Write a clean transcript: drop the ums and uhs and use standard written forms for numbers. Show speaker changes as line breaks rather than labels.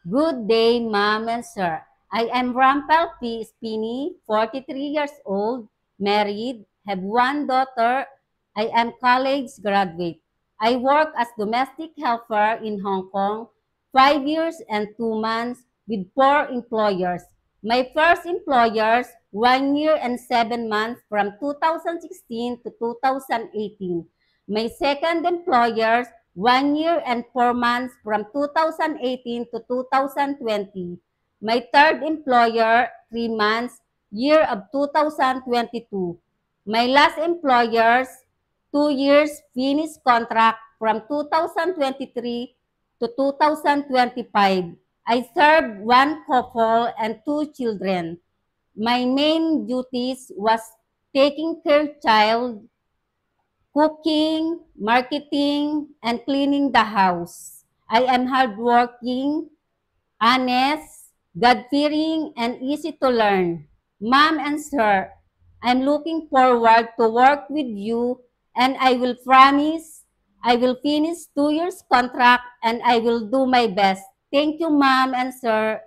Good day, ma'am and sir. I am Rampal P. Spini, 43 years old, married, have one daughter. I am college graduate. I work as domestic helper in Hong Kong, 5 years and 2 months with 4 employers. My first employers, 1 year and 7 months from 2016 to 2018. My second employers, 1 year and 4 months from 2018 to 2020. My third employer, 3 months, year of 2022. My last employers, 2 years finished contract from 2023 to 2025. I served one couple and 2 children. My main duties was taking care child, cooking, marketing, and cleaning the house. I am hardworking, honest, God-fearing, and easy to learn. Mom and sir, I'm looking forward to work with you, and I will promise I will finish 2 years contract and I will do my best. Thank you, mom and sir.